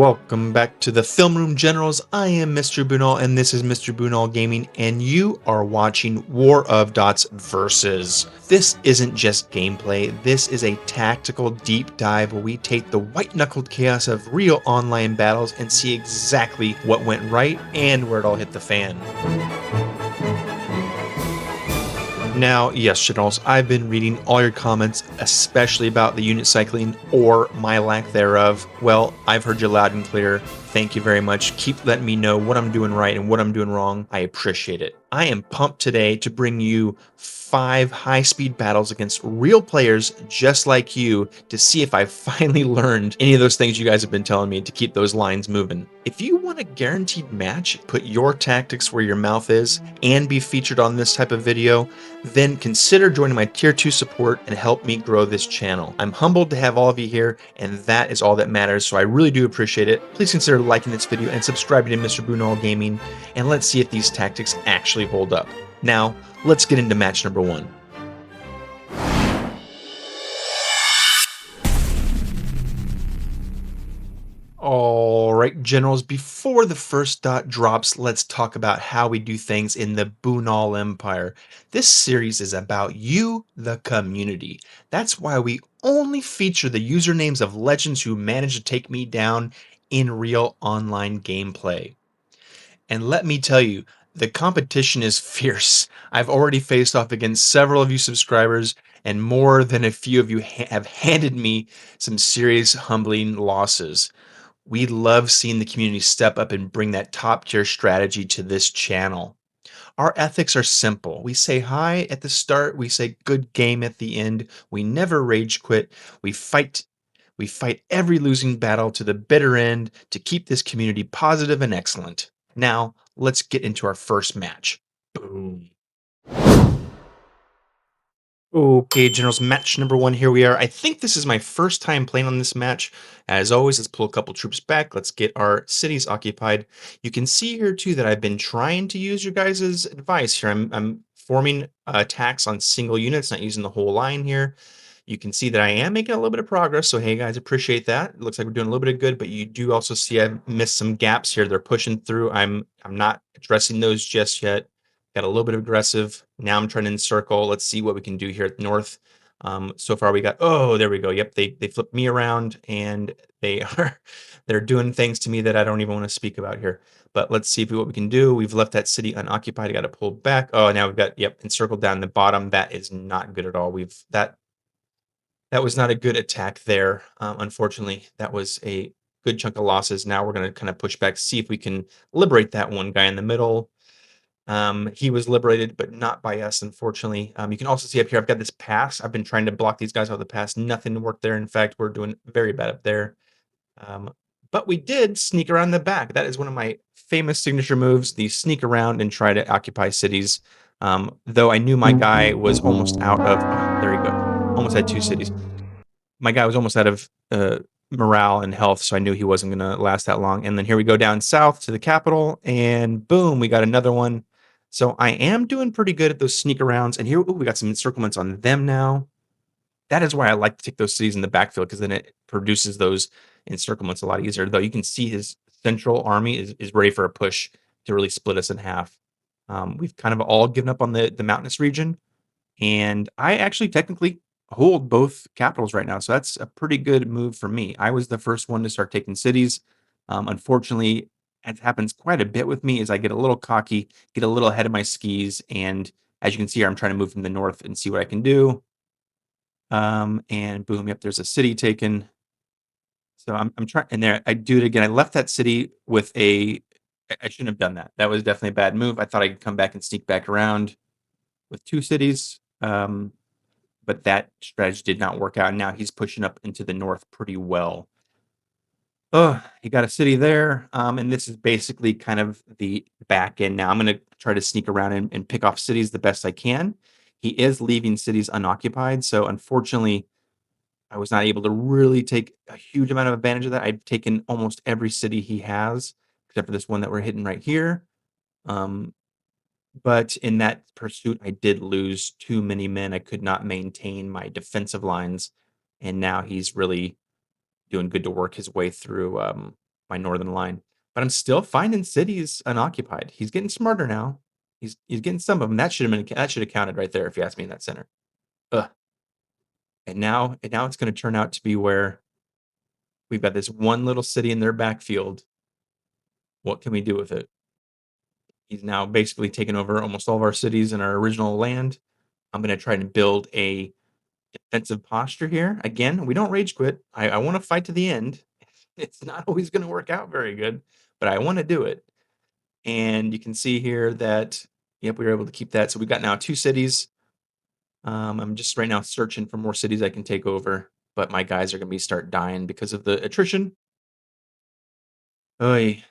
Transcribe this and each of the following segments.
Welcome back to the Film Room Generals. I am Mr. Bunal, and this is Mr. Bunal Gaming, and you are watching War of Dots Versus. This isn't just gameplay, this is a tactical deep dive where we take the white-knuckled chaos of real online battles and see exactly what went right and where it all hit the fan. Now, yes, Generals, I've been reading all your comments, especially about the unit cycling or my lack thereof. Well, I've heard you loud and clear. Thank you very much. Keep letting me know what I'm doing right and what I'm doing wrong. I appreciate it. I am pumped today to bring you 5 high-speed battles against real players just like you to see if I finally learned any of those things you guys have been telling me to keep those lines moving. If you want a guaranteed match, put your tactics where your mouth is, and be featured on this type of video, then consider joining my Tier 2 support and help me grow this channel. I'm humbled to have all of you here, and that is all that matters, so I really do appreciate it. Please consider liking this video and subscribing to Mr. Bunal Gaming, and let's see if these tactics actually hold up. Now, let's get into match number 1. Alright, Generals, before the first dot drops, let's talk about how we do things in the Bunal Empire. This series is about you, the community. That's why we only feature the usernames of legends who managed to take me down in real online gameplay. And let me tell you, the competition is fierce. I've already faced off against several of you subscribers, and more than a few of you have handed me some serious humbling losses. We love seeing the community step up and bring that top tier strategy to this channel. Our ethics are simple. We say hi at the start, we say good game at the end. We never rage quit. We fight every losing battle to the bitter end to keep this community positive and excellent. Now, let's get into our first match. Boom. Okay, Generals, match number 1, here we are. I think this is my first time playing on this match. As always, let's pull a couple troops back. Let's get our cities occupied. You can see here, too, that I've been trying to use your guys' advice here. I'm forming attacks on single units, not using the whole line here. You can see that I am making a little bit of progress, so hey, guys, appreciate that. It looks like we're doing a little bit of good, but you do also see I've missed some gaps here. They're pushing through. I'm not addressing those just yet. Got a little bit of aggressive. Now I'm trying to encircle. Let's see what we can do here at the north. So far we got, oh, there we go. Yep, they flipped me around, and they're doing things to me that I don't even want to speak about here. But let's see what we can do. We've left that city unoccupied. I got to pull back. Oh, now we've got, yep, encircled down the bottom. That is not good at all. That was not a good attack there. Unfortunately, that was a good chunk of losses. Now we're going to kind of push back, see if we can liberate that one guy in the middle. He was liberated, but not by us, unfortunately. You can also see up here, I've got this pass. I've been trying to block these guys out of the pass. Nothing worked there. In fact, we're doing very bad up there. But we did sneak around the back. That is one of my famous signature moves, the sneak around and try to occupy cities. Though I knew my guy was almost out of, there you go. Almost had 2 cities. My guy was almost out of morale and health, so I knew he wasn't going to last that long. And then here we go down south to the capital, and boom, we got another one. So I am doing pretty good at those sneak arounds. And here we got some encirclements on them now. That is why I like to take those cities in the backfield, because then it produces those encirclements a lot easier. Though you can see his central army is ready for a push to really split us in half. We've kind of all given up on the mountainous region, and I actually technically hold both capitals right now, so that's a pretty good move for me. I was the first one to start taking cities. Unfortunately, it happens quite a bit with me as I get a little cocky, get a little ahead of my skis, and as you can see here, I'm trying to move from the north and see what I can do. And boom, yep, there's a city taken. So I'm trying, and there I do it again. I left that city with I shouldn't have done that. That was definitely a bad move. I thought I could come back and sneak back around with 2 cities. But that strategy did not work out. And now he's pushing up into the north pretty well. Oh, he got a city there. And this is basically kind of the back end now. I'm going to try to sneak around and pick off cities the best I can. He is leaving cities unoccupied. So unfortunately, I was not able to really take a huge amount of advantage of that. I've taken almost every city he has, except for this one that we're hitting right here. But in that pursuit, I did lose too many men. I could not maintain my defensive lines, and now he's really doing good to work his way through my northern line. But I'm still finding cities unoccupied. He's getting smarter now. He's getting some of them. That should have counted right there if you ask me in that center. Ugh. And now it's going to turn out to be where we've got this one little city in their backfield. What can we do with it? He's now basically taken over almost all of our cities in our original land. I'm going to try to build a defensive posture here. Again, we don't rage quit. I want to fight to the end. It's not always going to work out very good, but I want to do it. And you can see here that, yep, we were able to keep that. So we've got now 2 cities. I'm just right now searching for more cities I can take over, but my guys are going to start dying because of the attrition. Oy.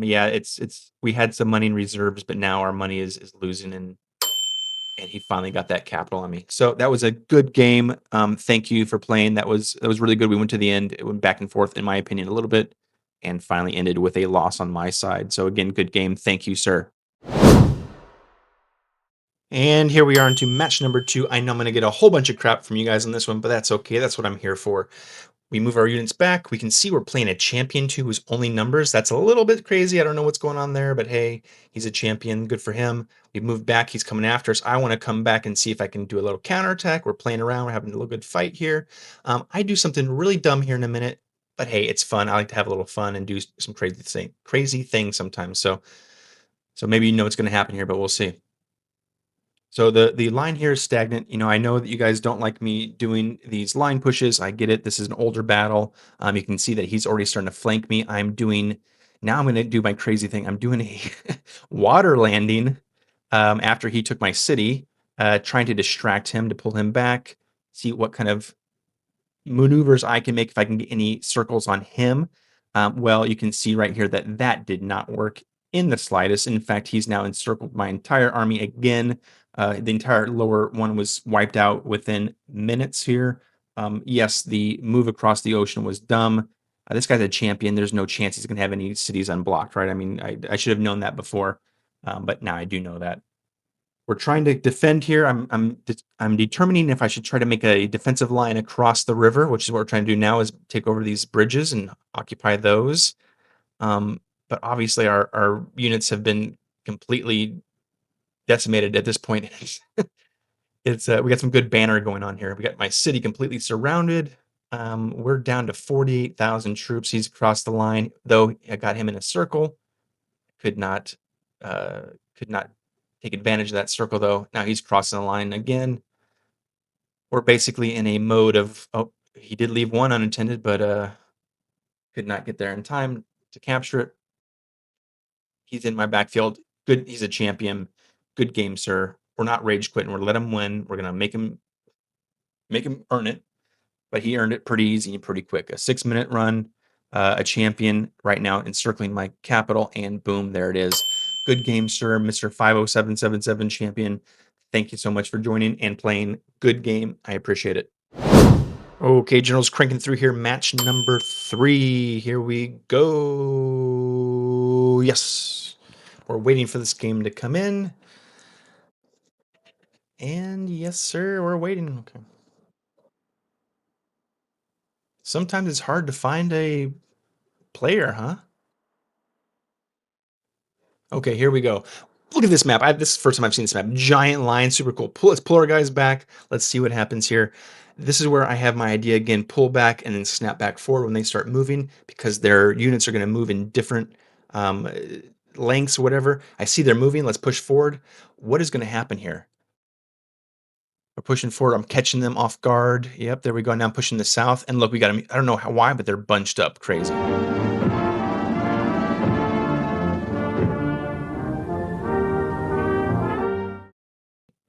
Yeah, it's we had some money in reserves, but now our money is losing, and he finally got that capital on me. So that was a good game. Thank you for playing. That was really good. We went to the end. It went back and forth, in my opinion, a little bit, and finally ended with a loss on my side. So again, good game. Thank you, sir. And here we are into match number 2. I know I'm going to get a whole bunch of crap from you guys on this one, but that's okay. That's what I'm here for. We move our units back. We can see we're playing a champion too, who's only numbers. That's a little bit crazy. I don't know what's going on there, but hey, he's a champion. Good for him. We moved back. He's coming after us. I want to come back and see if I can do a little counterattack. We're playing around. We're having a little good fight here. I do something really dumb here in a minute, but hey, it's fun. I like to have a little fun and do some crazy things sometimes. So maybe you know what's going to happen here, but we'll see. So the line here is stagnant. I know that you guys don't like me doing these line pushes. I get it. This is an older battle. You can see that he's already starting to flank me. I'm going to do my crazy thing. I'm doing a water landing after he took my city, trying to distract him to pull him back, see what kind of maneuvers I can make if I can get any circles on him. Well, you can see right here that that did not work in the slightest. In fact, he's now encircled my entire army again. The entire lower one was wiped out within minutes here. Yes, the move across the ocean was dumb. This guy's a champion. There's no chance he's going to have any cities unblocked, right? I mean, I should have known that before, but now I do know that. We're trying to defend here. I'm determining if I should try to make a defensive line across the river, which is what we're trying to do now, is take over these bridges and occupy those. But obviously, our units have been completely decimated at this point. It's we got some good banner going on here. We got my city completely surrounded. We're down to 48,000 troops. He's across the line, though. I got him in a circle. Could not uh, could not take advantage of that circle, though. Now he's crossing the line again. We're basically in a mode of, oh, he did leave one unattended, but could not get there in time to capture it. He's in my backfield. Good. He's a champion. Good game, sir. We're not rage quitting. We're let him win. We're gonna make him earn it. But he earned it pretty easy and pretty quick. A 6-minute run, a champion right now encircling my capital, and boom, there it is. Good game, sir, Mr. 50777 champion. Thank you so much for joining and playing. Good game. I appreciate it. Okay, Generals, cranking through here. Match number 3. Here we go. Yes. We're waiting for this game to come in. And yes, sir, we're waiting. Okay. Sometimes it's hard to find a player, huh? Okay, here we go. Look at this map. This is the first time I've seen this map. Giant line, super cool. Let's pull our guys back. Let's see what happens here. This is where I have my idea again. Pull back and then snap back forward when they start moving, because their units are going to move in different um, lengths or whatever. I see they're moving. Let's push forward. What is going to happen here? We're pushing forward. I'm catching them off guard. Yep, there we go. Now I'm pushing the south. And look, we got them. I don't know why, but they're bunched up crazy.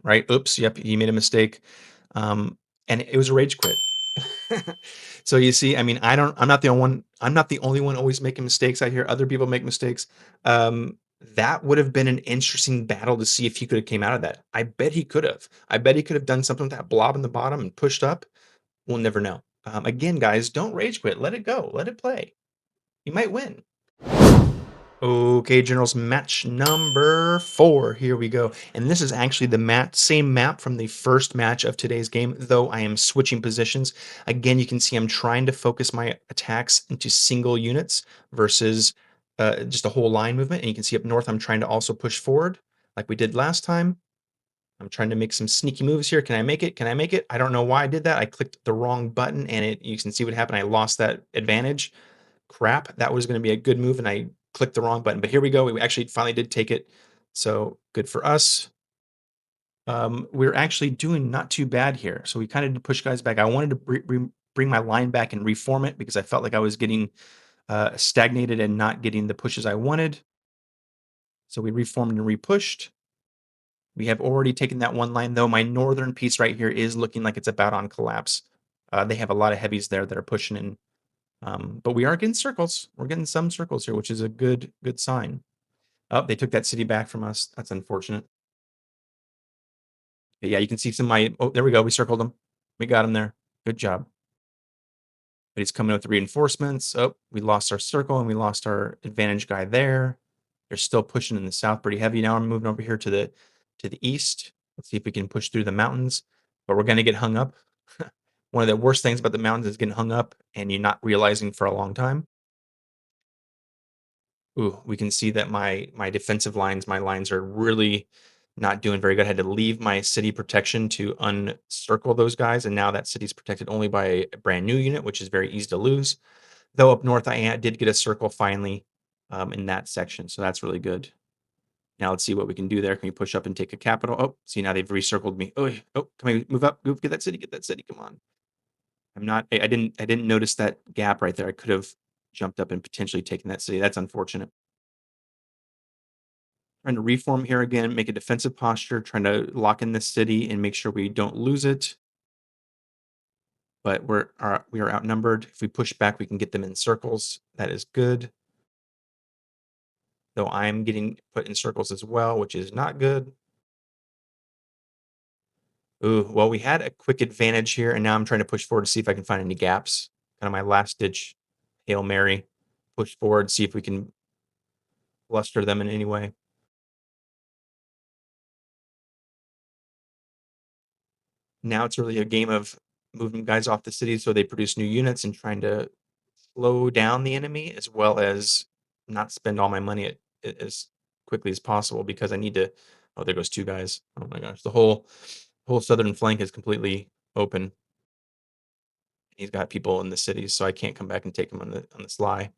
Right? Oops. Yep. He made a mistake. And it was a rage quit. So you see, I mean, I'm not the only one. I'm not the only one always making mistakes. I hear other people make mistakes. That would have been an interesting battle to see if he could have came out of that. I bet he could have. I bet he could have done something with that blob in the bottom and pushed up. We'll never know. Again, guys, don't rage quit. Let it go. Let it play. You might win. Okay, Generals, match number 4. Here we go. And this is actually the same map from the first match of today's game, though I am switching positions. Again, you can see I'm trying to focus my attacks into single units versus just a whole line movement. And you can see up north, I'm trying to also push forward like we did last time. I'm trying to make some sneaky moves here. Can I make it? Can I make it? I don't know why I did that. I clicked the wrong button and you can see what happened. I lost that advantage. Crap, that was going to be a good move and I clicked the wrong button. But here we go. We actually finally did take it. So good for us. We're actually doing not too bad here. So we kind of did push guys back. I wanted to bring my line back and reform it because I felt like I was getting stagnated and not getting the pushes I wanted. So we reformed and repushed. We have already taken that one line, though. My northern piece right here is looking like it's about on collapse. They have a lot of heavies there that are pushing in. But we are getting circles. We're getting some circles here, which is a good sign. Oh, they took that city back from us. That's unfortunate. But yeah, you can see some of my. Oh, there we go. We circled them. We got him there. Good job. But he's coming with the reinforcements. Oh, we lost our circle and we lost our advantage guy there. They're still pushing in the south pretty heavy. Now I'm moving over here to the east. Let's see if we can push through the mountains. But we're gonna get hung up. One of the worst things about the mountains is getting hung up and you're not realizing for a long time. Ooh, we can see that my defensive lines, my lines are really not doing very good. I had to leave my city protection to uncircle those guys, and now that city's protected only by a brand new unit, which is very easy to lose. Though up north, did get a circle finally in that section, so that's really good. Now let's see what we can do there. Can we push up and take a capital? Oh, see now they've recircled me. Oh, oh, come on, move up, move, get that city, get that city. Come on. I'm not. I didn't notice that gap right there. I could have jumped up and potentially taken that city. That's unfortunate. Trying to reform here again, make a defensive posture, trying to lock in this city and make sure we don't lose it. But we are outnumbered. If we push back, we can get them in circles. That is good. Though I'm getting put in circles as well, which is not good. Ooh, well, we had a quick advantage here, and now I'm trying to push forward to see if I can find any gaps. Kind of my last ditch Hail Mary. Push forward, see if we can bluster them in any way. Now it's really a game of moving guys off the city so they produce new units and trying to slow down the enemy as well as not spend all my money as quickly as possible because I need to. Oh, there goes two guys. Oh my gosh, the whole southern flank is completely open. He's got people in the cities, so I can't come back and take him on the sly.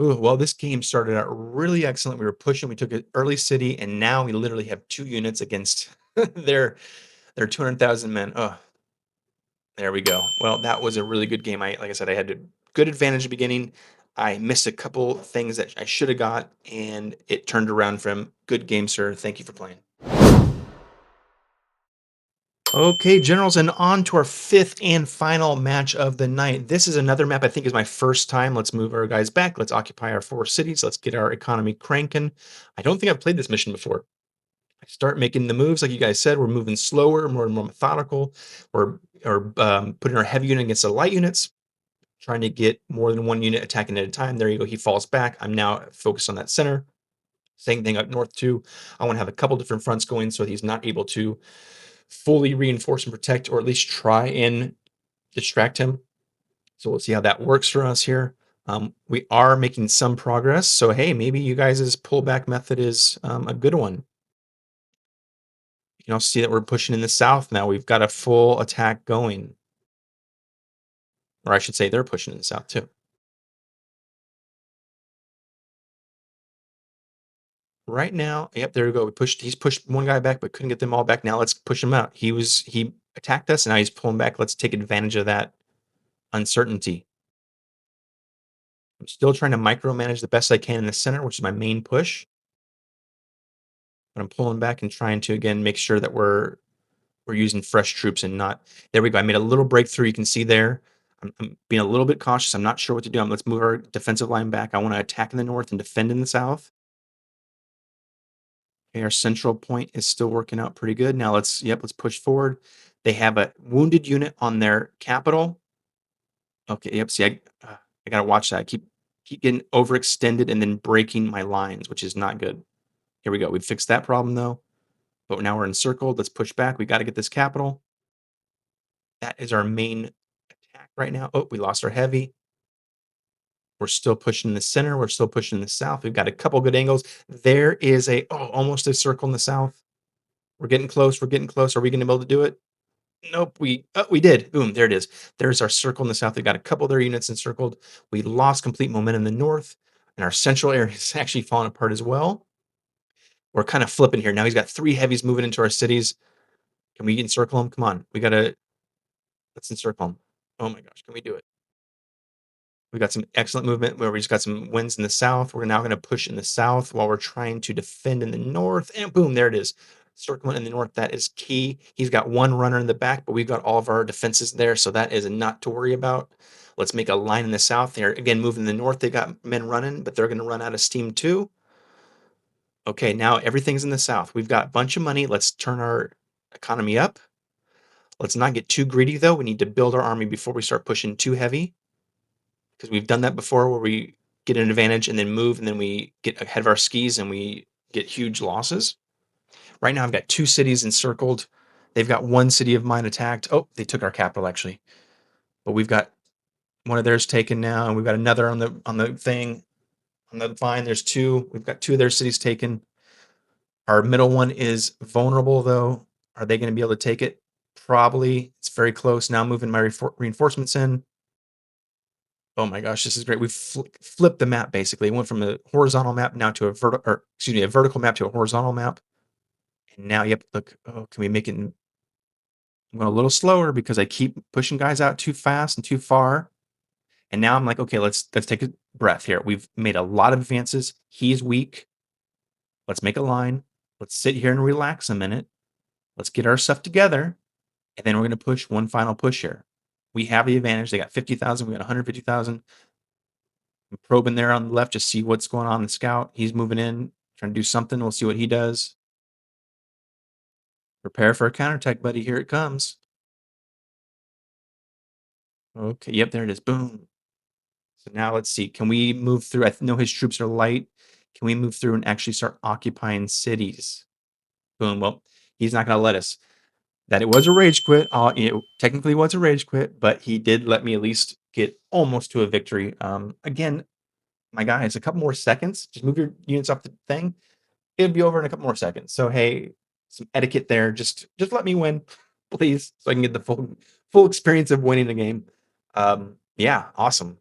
Ooh, well, this game started out really excellent. We were pushing. We took an early city, and now we literally have two units against their 200,000 men. Oh, there we go. Well, that was a really good game. Like I said, I had a good advantage at the beginning. I missed a couple things that I should have got, and it turned around from good game, sir. Thank you for playing. Okay, Generals, and on to our fifth and final match of the night. This is another map I think is my first time. Let's move our guys back. Let's occupy our 4 cities. Let's get our economy cranking. I don't think I've played this mission before. I start making the moves, like you guys said. We're moving slower, more methodical. We're putting our heavy unit against the light units, trying to get more than one unit attacking at a time. There you go. He falls back. I'm now focused on that center. Same thing up north too. I want to have a couple different fronts going so he's not able to fully reinforce and protect, or at least try and distract him. So we'll see how that works for us here. We are making some progress. So hey, maybe you guys' pullback method is a good one. You can also see that we're pushing in the south now. We've got a full attack going. Or I should say they're pushing in the south too. Right now, yep, there we go. He's pushed one guy back, but couldn't get them all back. Now let's push him out. He attacked us, and now he's pulling back. Let's take advantage of that uncertainty. I'm still trying to micromanage the best I can in the center, which is my main push. But I'm pulling back and trying to again make sure that we're using fresh troops and not. There we go. I made a little breakthrough. You can see there. I'm being a little bit cautious. I'm not sure what to do. Let's move our defensive line back. I want to attack in the north and defend in the south. Okay, our central point is still working out pretty good. Now let's push forward. They have a wounded unit on their capital. Okay, yep. See, I gotta watch that. I keep keep getting overextended and then breaking my lines, which is not good. Here we go. We fixed that problem though. But now we're encircled. Let's push back. We got to get this capital. That is our main attack right now. Oh, we lost our heavy. We're still pushing the center. We're still pushing the south. We've got a couple good angles. There is almost a circle in the south. We're getting close. We're getting close. Are we going to be able to do it? Nope. We did. Boom. There it is. There's our circle in the south. We got a couple of their units encircled. We lost complete momentum in the north, and our central area is actually falling apart as well. We're kind of flipping here. Now he's got 3 heavies moving into our cities. Can we encircle him? Come on. Let's encircle him. Oh my gosh. Can we do it? We got some excellent movement where we just got some wins in the south. We're now going to push in the south while we're trying to defend in the north. And boom, there it is. Circling in the north, that is key. He's got 1 runner in the back, but we've got all of our defenses there, so that is not to worry about. Let's make a line in the south. They're, again, moving in the north. They got men running, but they're going to run out of steam too. Okay, now everything's in the south. We've got a bunch of money. Let's turn our economy up. Let's not get too greedy, though. We need to build our army before we start pushing too heavy, because we've done that before where we get an advantage and then move, and then we get ahead of our skis and we get huge losses. Right now I've got 2 cities encircled. They've got 1 city of mine attacked. Oh, they took our capital actually. But we've got one of theirs taken now, and we've got another on the thing. On the vine, there's 2. We've got 2 of their cities taken. Our middle one is vulnerable though. Are they going to be able to take it? Probably. It's very close. Now moving my reinforcements in. Oh my gosh, this is great. We've flipped the map basically. It went from a horizontal map now to a vertical map to a horizontal map. And now, yep, look, can we make it I'm going a little slower because I keep pushing guys out too fast and too far. And now I'm like, okay, let's take a breath here. We've made a lot of advances. He's weak. Let's make a line. Let's sit here and relax a minute. Let's get our stuff together. And then we're going to push one final push here. We have the advantage. They got 50,000. We got 150,000. I'm probing there on the left to see what's going on in the scout. He's moving in, trying to do something. We'll see what he does. Prepare for a counterattack, buddy. Here it comes. Okay, yep, there it is. Boom. So now let's see. Can we move through? I know his troops are light. Can we move through and actually start occupying cities? Boom. Well, he's not going to let us. That it was a rage quit. It technically was a rage quit, but he did let me at least get almost to a victory. Again, my guys, a couple more seconds. Just move your units off the thing. It'll be over in a couple more seconds. So hey, some etiquette there. Just let me win, please, so I can get the full experience of winning the game. Yeah, awesome.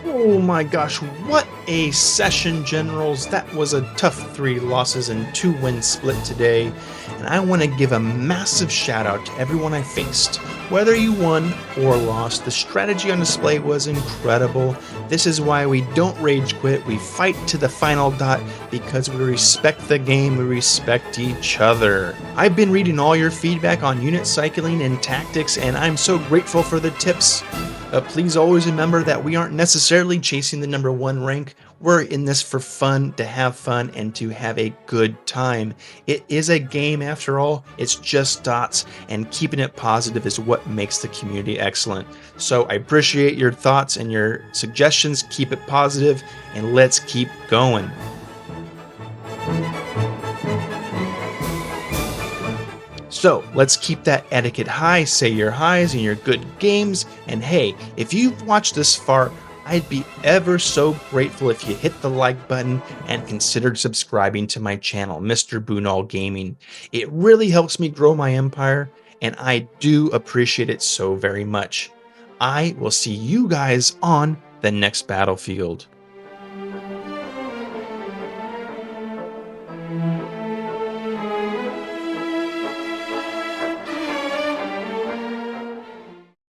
Oh my gosh, what a session, Generals. That was a tough 3 losses and 2 wins split today. And I want to give a massive shout out to everyone I faced. Whether you won or lost, the strategy on display was incredible. This is why we don't rage quit. We fight to the final dot because we respect the game, we respect each other. I've been reading all your feedback on unit cycling and tactics, and I'm so grateful for the tips. Please always remember that we aren't necessarily chasing the number 1 rank. We're in this for fun, to have fun, and to have a good time. It is a game after all. It's just dots, and keeping it positive is what makes the community excellent. So I appreciate your thoughts and your suggestions. Keep it positive, and let's keep going. So let's keep that etiquette high, say your highs and your good games, and hey, if you've watched this far, I'd be ever so grateful if you hit the like button and considered subscribing to my channel, Mr. Bunal Gaming. It really helps me grow my empire, and I do appreciate it so very much. I will see you guys on the next battlefield.